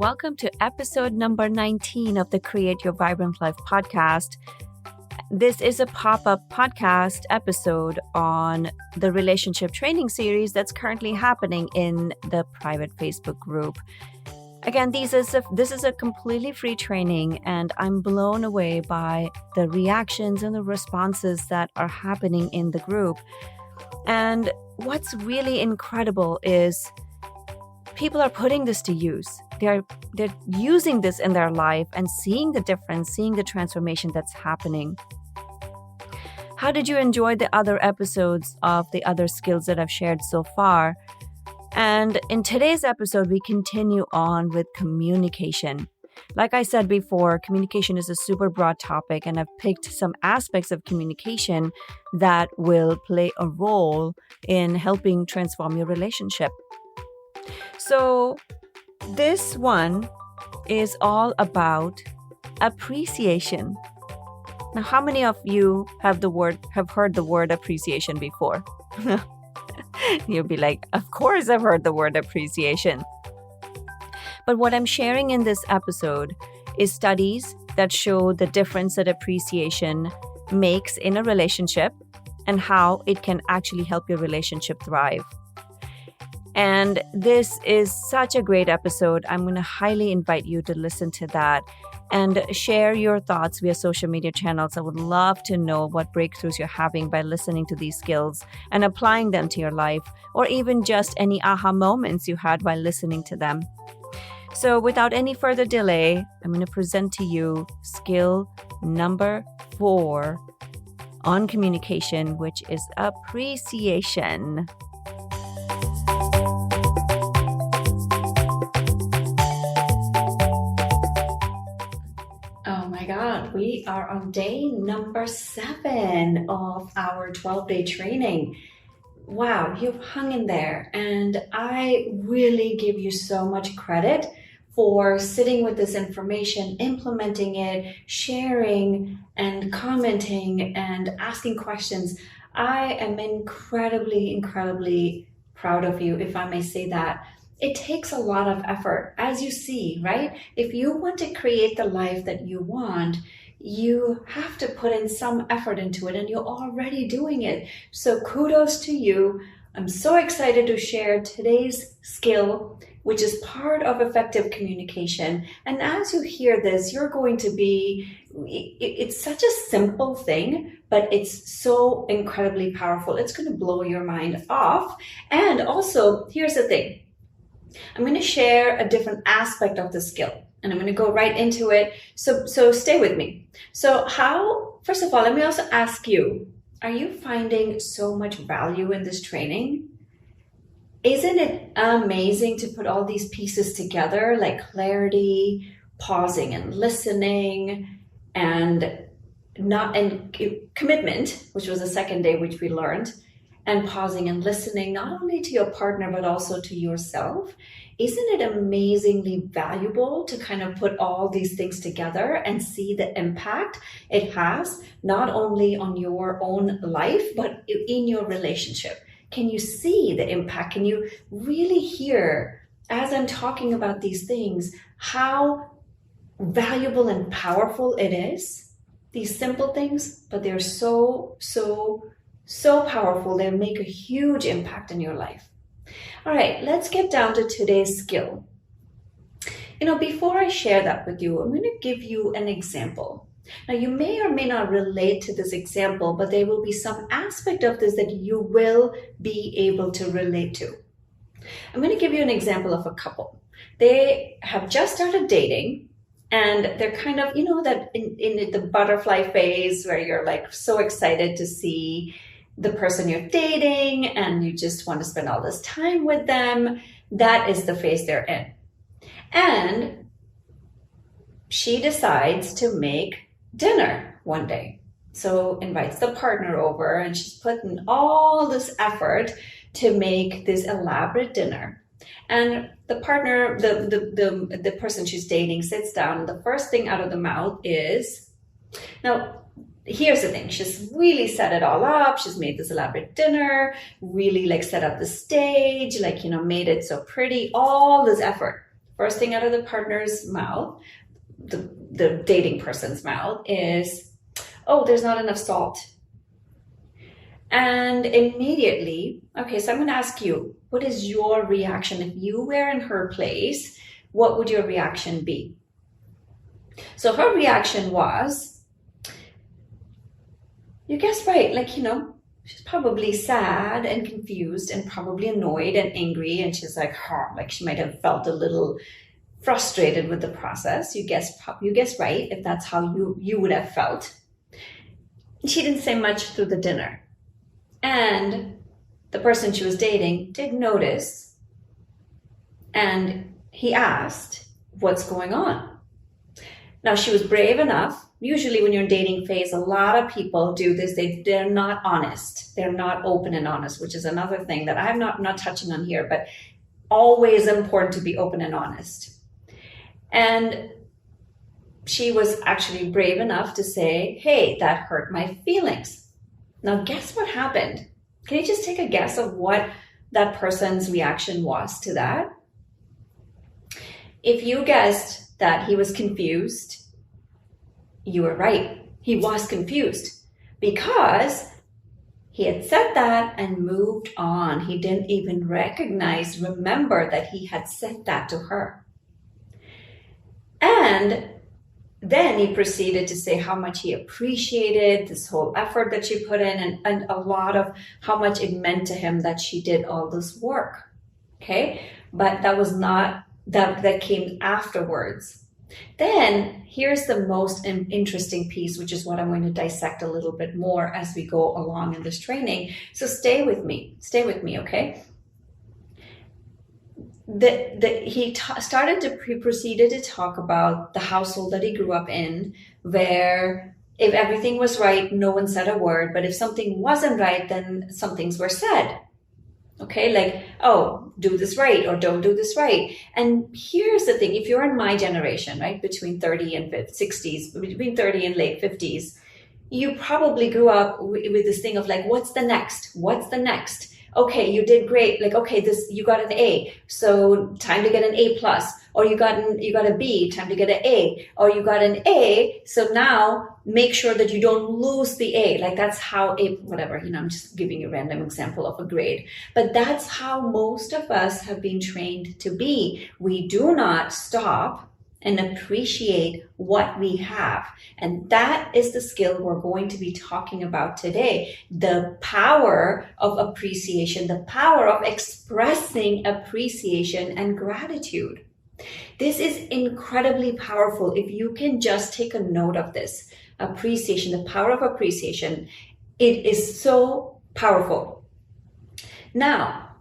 welcome to episode number 19 of the Create Your Vibrant Life podcast. This is a pop-up podcast episode on the relationship training series that's currently happening in the private Facebook group. Again, this is a completely free training, and I'm blown away by the reactions and the responses that are happening in the group. And what's really incredible is people are putting this to use. They're using this in their life and seeing the difference, seeing the transformation that's happening. How did you enjoy the other episodes of the other skills that I've shared so far? And in today's episode, we continue on with communication. Like I said before, communication is a super broad topic, and I've picked some aspects of communication that will play a role in helping transform your relationship. So this one is all about appreciation. Now, how many of you have heard the word appreciation before? You'll be like, of course I've heard the word appreciation. But what I'm sharing in this episode is studies that show the difference that appreciation makes in a relationship and how it can actually help your relationship thrive. And this is such a great episode. I'm going to highly invite you to listen to that and share your thoughts via social media channels. I would love to know what breakthroughs you're having by listening to these skills and applying them to your life, or even just any aha moments you had while listening to them. So without any further delay, I'm going to present to you skill number 4 on communication, which is appreciation. We are on day number 7 of our 12-day training. Wow, you've hung in there, and I really give you so much credit for sitting with this information, implementing it, sharing and commenting and asking questions. I am incredibly proud of you, if I may say that. It takes a lot of effort, as you see, right? If you want to create the life that you want, you have to put in some effort into it, and you're already doing it. So kudos to you. I'm so excited to share today's skill, which is part of effective communication. And as you hear this, you're going to it's such a simple thing, but it's so incredibly powerful. It's going to blow your mind off. And also, here's the thing. I'm going to share a different aspect of the skill, and I'm going to go right into it. So stay with me. So first of all, let me also ask you, are you finding so much value in this training? Isn't it amazing to put all these pieces together, like clarity, pausing and listening, and commitment, which was the second day, which we learned, and pausing and listening, not only to your partner, but also to yourself? Isn't it amazingly valuable to kind of put all these things together and see the impact it has, not only on your own life, but in your relationship? Can you see the impact? Can you really hear, as I'm talking about these things, how valuable and powerful it is? These simple things, but they're so powerful. They make a huge impact in your life. All right, let's get down to today's skill. Before I share that with you, I'm going to give you an example. Now, you may or may not relate to this example, but there will be some aspect of this that you will be able to relate to. I'm going to give you an example of a couple. They have just started dating, and they're kind of, that in the butterfly phase where you're like so excited to see the person you're dating and you just want to spend all this time with them. That is the phase they're in. And she decides to make dinner one day. So invites the partner over, and she's putting all this effort to make this elaborate dinner. And the partner, the person she's dating, sits down. The first thing out of the mouth is, now, here's the thing. She's really set it all up. She's made this elaborate dinner, really set up the stage, made it so pretty, all this effort. first thing out of the partner's mouth, the dating person's mouth, is, oh, there's not enough salt. And immediately, okay, so I'm going to ask you, what is your reaction? If you were in her place, what would your reaction be? So her reaction was, you guessed right, like, she's probably sad and confused and probably annoyed and angry. And she's like, like she might have felt a little frustrated with the process. You guessed right if that's how you would have felt. She didn't say much through the dinner. And the person she was dating did notice. And he asked, what's going on? Now, she was brave enough. Usually when you're in dating phase, a lot of people do this. They're not honest. They're not open and honest, which is another thing that I'm not touching on here, but always important to be open and honest. And she was actually brave enough to say, hey, that hurt my feelings. Now, guess what happened? Can you just take a guess of what that person's reaction was to that? If you guessed that he was confused, you were right. He was confused because he had said that and moved on. He didn't even remember that he had said that to her. And then he proceeded to say how much he appreciated this whole effort that she put in and a lot of how much it meant to him that she did all this work. Okay, but that was not, that came afterwards. Then here's the most interesting piece, which is what I'm going to dissect a little bit more as we go along in this training. So stay with me, okay? He proceeded to talk about the household that he grew up in, where if everything was right, no one said a word, but if something wasn't right, then some things were said. Okay, like, oh, do this right or don't do this right. And here's the thing, if you're in my generation, right, between 30 and 60s, between 30 and late 50s, you probably grew up with this thing of like, what's the next? What's the next? Okay, you did great. Like, okay, you got an A, so time to get an A plus. Or you got a B, time to get an A. Or you got an A, so now make sure that you don't lose the A. Like that's how whatever, I'm just giving you a random example of a grade. But that's how most of us have been trained to be. We do not stop and appreciate what we have. And that is the skill we're going to be talking about today. The power of appreciation, the power of expressing appreciation and gratitude. This is incredibly powerful. If you can just take a note of this, appreciation, the power of appreciation, it is so powerful. Now,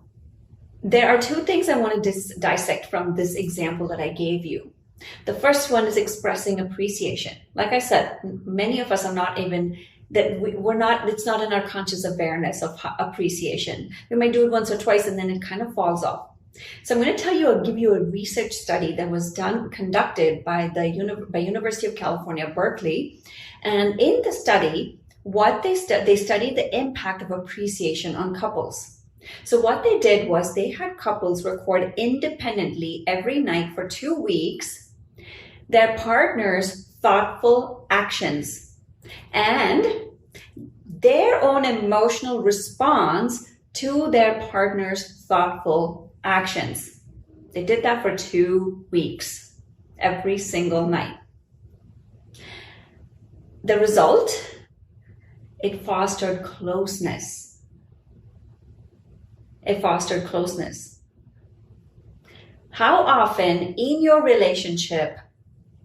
there are two things I want to dissect from this example that I gave you. The first one is expressing appreciation. Like I said, many of us are not even, it's not in our conscious awareness of appreciation. We might do it once or twice and then it kind of falls off. So I'm going to give you a research study that was conducted by University of California, Berkeley. And in the study, they studied the impact of appreciation on couples. So what they did was they had couples record independently every night for 2 weeks their partner's thoughtful actions and their own emotional response to their partner's thoughtful actions. They did that for 2 weeks, every single night. The result, it fostered closeness. It fostered closeness. How often in your relationship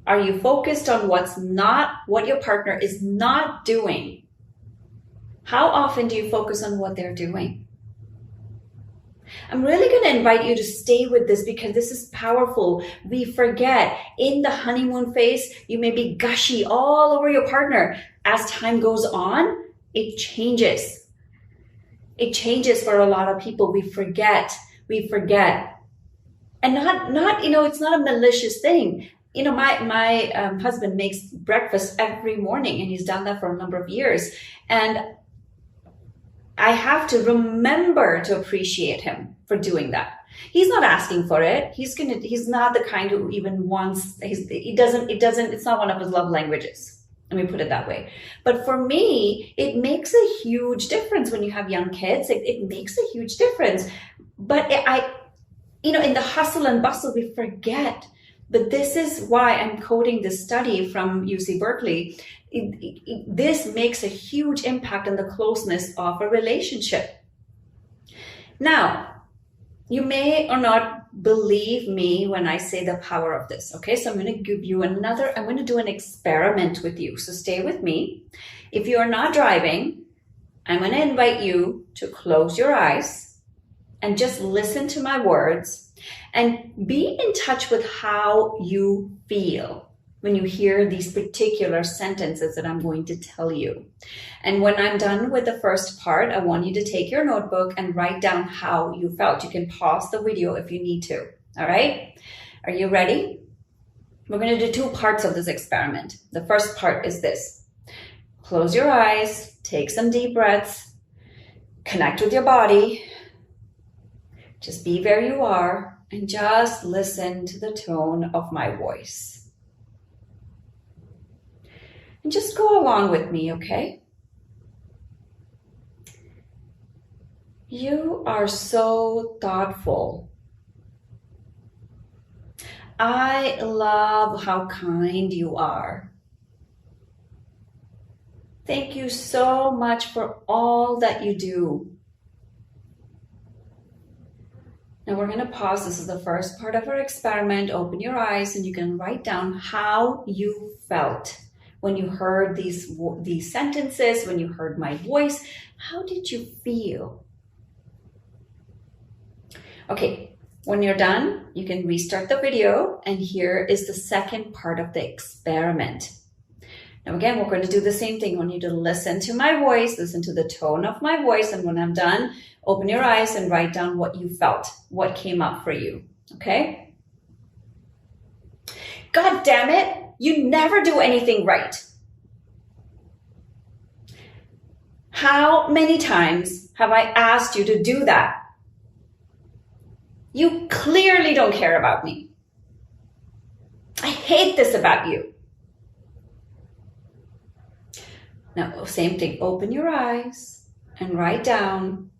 are you focused on what your partner is not doing? How often do you focus on what they're doing? I'm really going to invite you to stay with this because this is powerful. We forget in the honeymoon phase, you may be gushy all over your partner. As time goes on, it changes. It changes for a lot of people. We forget. And it's not a malicious thing. My husband makes breakfast every morning and he's done that for a number of years. And I have to remember to appreciate him for doing that. He's not asking for it. He's not the kind who even wants, it's not one of his love languages. Let me put it that way. But for me, it makes a huge difference when you have young kids. It makes a huge difference. But in the hustle and bustle, we forget. But this is why I'm quoting this study from UC Berkeley. This makes a huge impact on the closeness of a relationship. Now, you may or not believe me when I say the power of this. Okay, so I'm going to give you I'm going to do an experiment with you. So stay with me. If you're not driving, I'm going to invite you to close your eyes and just listen to my words and be in touch with how you feel when you hear these particular sentences that I'm going to tell you. And when I'm done with the first part, I want you to take your notebook and write down how you felt. You can pause the video if you need to. All right? Are you ready? We're going to do 2 parts of this experiment. The first part is this. Close your eyes, take some deep breaths, connect with your body. Just be where you are and just listen to the tone of my voice. And just go along with me, okay? You are so thoughtful. I love how kind you are. Thank you so much for all that you do. Now we're going to pause. This is the first part of our experiment. Open your eyes and you can write down how you felt when you heard these sentences, when you heard my voice. How did you feel? Okay, when you're done, you can restart the video, and here is the second part of the experiment. Now again, we're going to do the same thing. I want you to listen to my voice, listen to the tone of my voice, and when I'm done, open your eyes and write down what you felt, what came up for you, okay? God damn it! You never do anything right. How many times have I asked you to do that? You clearly don't care about me. I hate this about you. Now, same thing. Open your eyes and write down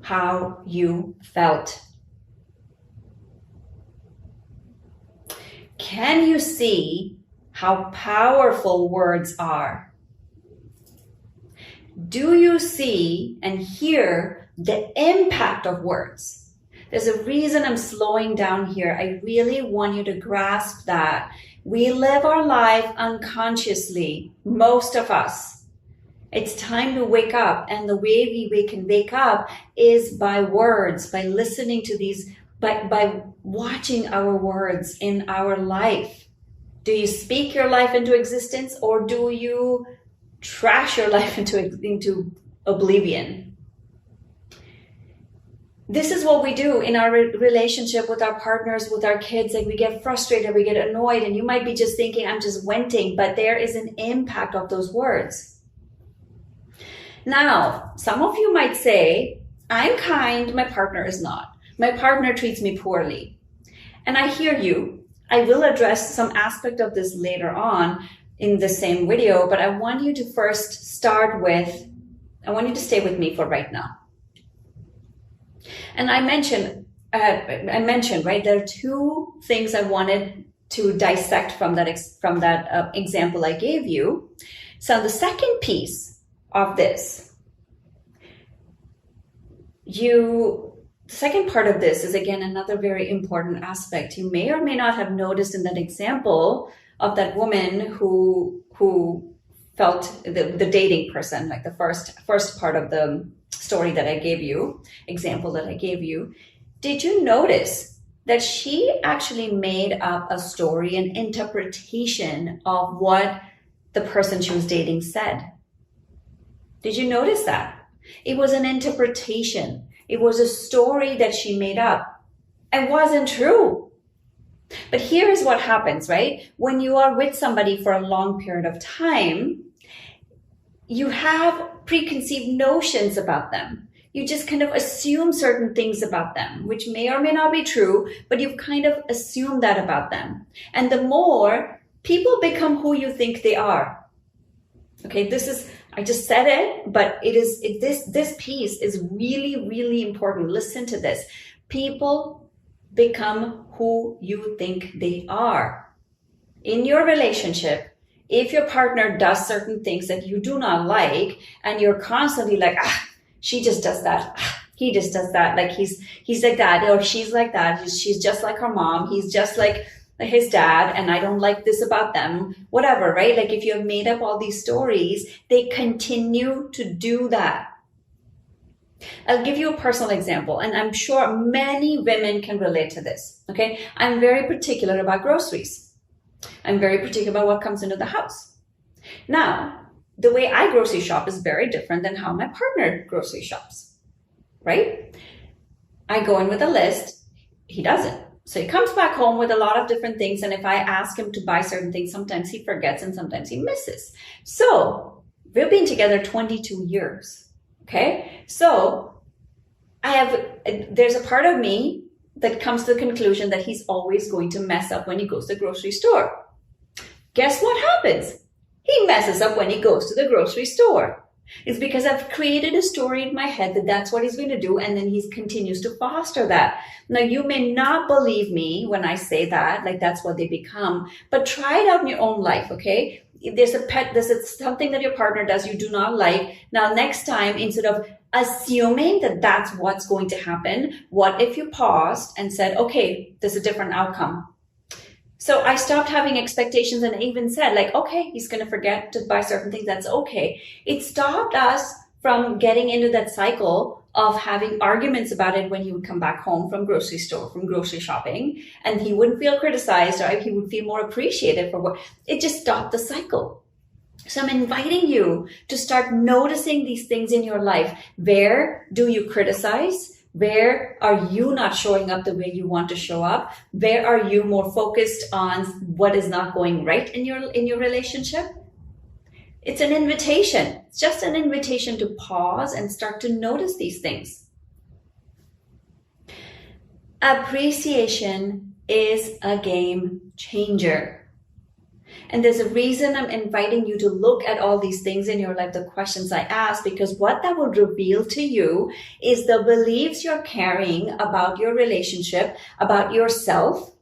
how you felt. Can you see how powerful words are? Do you see and hear the impact of words? There's a reason I'm slowing down here. I really want you to grasp that. We live our life unconsciously, most of us. It's time to wake up, and the way we can wake up is by words, by listening to these, by watching our words in our life. Do you speak your life into existence, or do you trash your life into oblivion? This is what we do in our relationship with our partners, with our kids. Like, we get frustrated, we get annoyed, and you might be just thinking, I'm just venting, but there is an impact of those words. Now, some of you might say, I'm kind, my partner is not. My partner treats me poorly. And I hear you. I will address some aspect of this later on in the same video, but I want you to first start with, I want you to stay with me for right now. And I mentioned, right, there are 2 things I wanted to dissect from that example I gave you. So the second piece of this, the second part of this is, again, another very important aspect. You may or may not have noticed in that example of that woman who felt the dating person, like the first part of the story that I gave you, example that I gave you. Did you notice that she actually made up a story, an interpretation of what the person she was dating said? Did you notice that? It was an interpretation. It was a story that she made up. It wasn't true. But here's what happens, right? When you are with somebody for a long period of time, you have preconceived notions about them. you just kind of assume certain things about them, which may or may not be true, but you've kind of assumed that about them. And the more people become who you think they are. Okay, I just said it, but this piece is really, really important. Listen to this. People become who you think they are. In your relationship, if your partner does certain things that you do not like, and you're constantly like, she just does that, he just does that, like he's like that, or she's like that, she's just like her mom, he's just like his dad, and I don't like this about them, whatever, right? Like if you have made up all these stories, they continue to do that. I'll give you a personal example, and I'm sure many women can relate to this, okay? I'm very particular about groceries. I'm very particular about what comes into the house. Now, the way I grocery shop is very different than how my partner grocery shops, right? I go in with a list, he doesn't. So he comes back home with a lot of different things, and if I ask him to buy certain things, sometimes he forgets and sometimes he misses. So we've been together 22 years, okay? So there's a part of me that comes to the conclusion that he's always going to mess up when he goes to the grocery store. Guess what happens? He messes up when he goes to the grocery store. It's because I've created a story in my head that that's what he's going to do, and then he continues to foster that. Now, you may not believe me when I say that, like that's what they become, but try it out in your own life, okay? If there's something that your partner does you do not like. Now, next time, instead of assuming that that's what's going to happen, what if you paused and said, okay, there's a different outcome? So I stopped having expectations and even said like, okay, he's going to forget to buy certain things. That's okay. It stopped us from getting into that cycle of having arguments about it when he would come back home from grocery shopping, and he wouldn't feel criticized, or he would feel more appreciated for what, it just stopped the cycle. So I'm inviting you to start noticing these things in your life. Where do you criticize? Where are you not showing up the way you want to show up? Where are you more focused on what is not going right in your relationship? It's an invitation. It's just an invitation to pause and start to notice these things. Appreciation is a game changer. And there's a reason I'm inviting you to look at all these things in your life, the questions I ask, because what that will reveal to you is the beliefs you're carrying about your relationship, about yourself.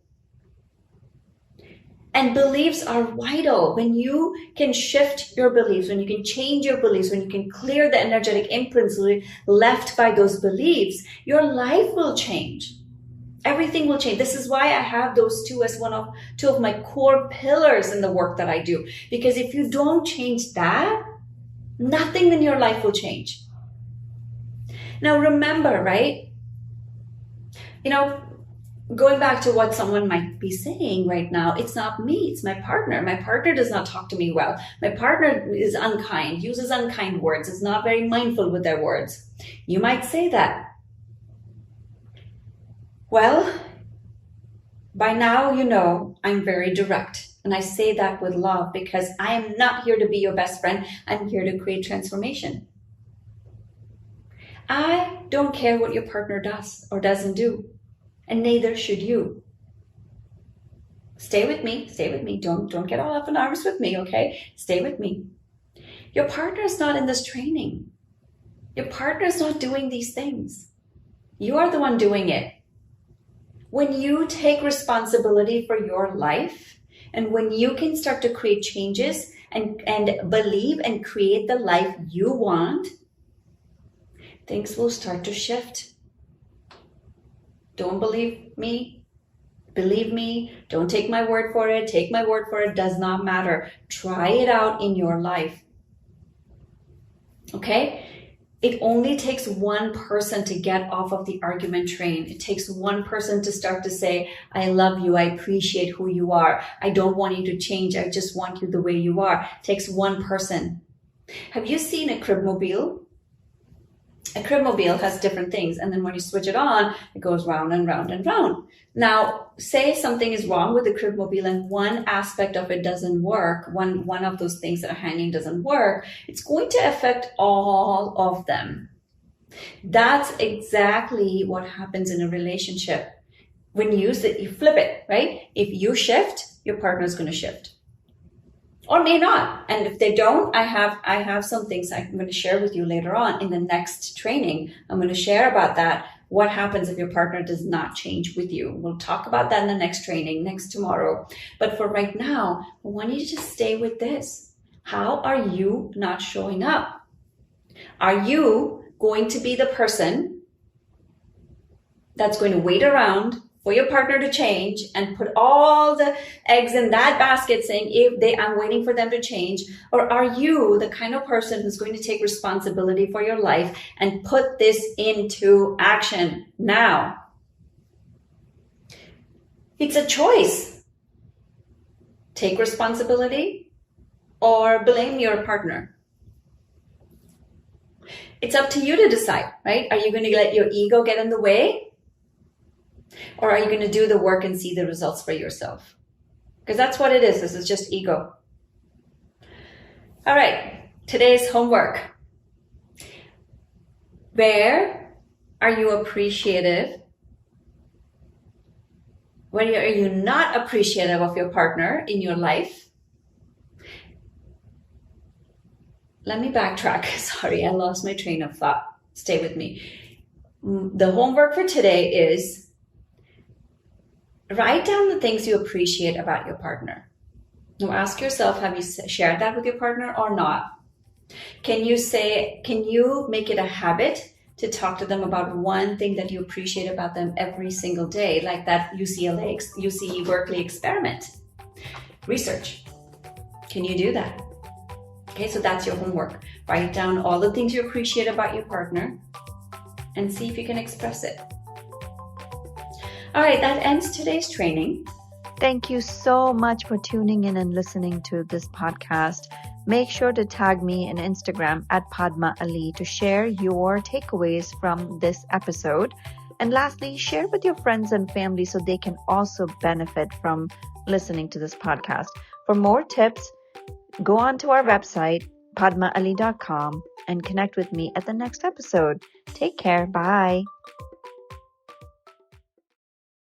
And beliefs are vital. When you can shift your beliefs, when you can change your beliefs, when you can clear the energetic imprints left by those beliefs, your life will change. Everything will change. This is why I have those two as two of my core pillars in the work that I do. Because if you don't change that, nothing in your life will change. Now remember, right? Going back to what someone might be saying right now, it's not me, it's my partner. My partner does not talk to me well. My partner is unkind, uses unkind words, is not very mindful with their words. You might say that. Well, by now you know I'm very direct, and I say that with love because I am not here to be your best friend. I'm here to create transformation. I don't care what your partner does or doesn't do, and neither should you. Stay with me. Don't get all up in arms with me, okay? Stay with me. Your partner is not in this training. Your partner is not doing these things. You are the one doing it. When you take responsibility for your life, and when you can start to create changes and believe and create the life you want, things will start to shift. Don't believe me? Believe me. Don't take my word for it. Take my word for it. Does not matter. Try it out in your life. Okay? It only takes one person to get off of the argument train. It takes one person to start to say, I love you. I appreciate who you are. I don't want you to change. I just want you the way you are. It takes one person. Have you seen a cribmobile? A cribmobile has different things. And then when you switch it on, it goes round and round and round. Now, say something is wrong with the cribmobile and one aspect of it doesn't work. One of those things that are hanging doesn't work. It's going to affect all of them. That's exactly what happens in a relationship. When you flip it, right? If you shift, your partner is going to shift. Or may not. And if they don't, I have some things I'm going to share with you later on in the next training. I'm going to share about that. What happens if your partner does not change with you? We'll talk about that in the next training, next tomorrow. But for right now, I want you to just stay with this. How are you not showing up? Are you going to be the person that's going to wait around for your partner to change and put all the eggs in that basket saying, I'm waiting for them to change? Or are you the kind of person who's going to take responsibility for your life and put this into action now? It's a choice. Take responsibility or blame your partner. It's up to you to decide, right? Are you going to let your ego get in the way? Or are you going to do the work and see the results for yourself? Because that's what it is. This is just ego. All right. Today's homework. Where are you appreciative? Where are you not appreciative of your partner in your life? Let me backtrack. Sorry, I lost my train of thought. Stay with me. The homework for today is write down the things you appreciate about your partner. Now ask yourself, have you shared that with your partner or not? Can you make it a habit to talk to them about one thing that you appreciate about them every single day, like that UC Berkeley experiment? Research. Can you do that? Okay, so that's your homework. Write down all the things you appreciate about your partner and see if you can express it. All right, that ends today's training. Thank you so much for tuning in and listening to this podcast. Make sure to tag me on Instagram at Padma Ali to share your takeaways from this episode. And lastly, share with your friends and family so they can also benefit from listening to this podcast. For more tips, go on to our website, padmaali.com, and connect with me at the next episode. Take care. Bye.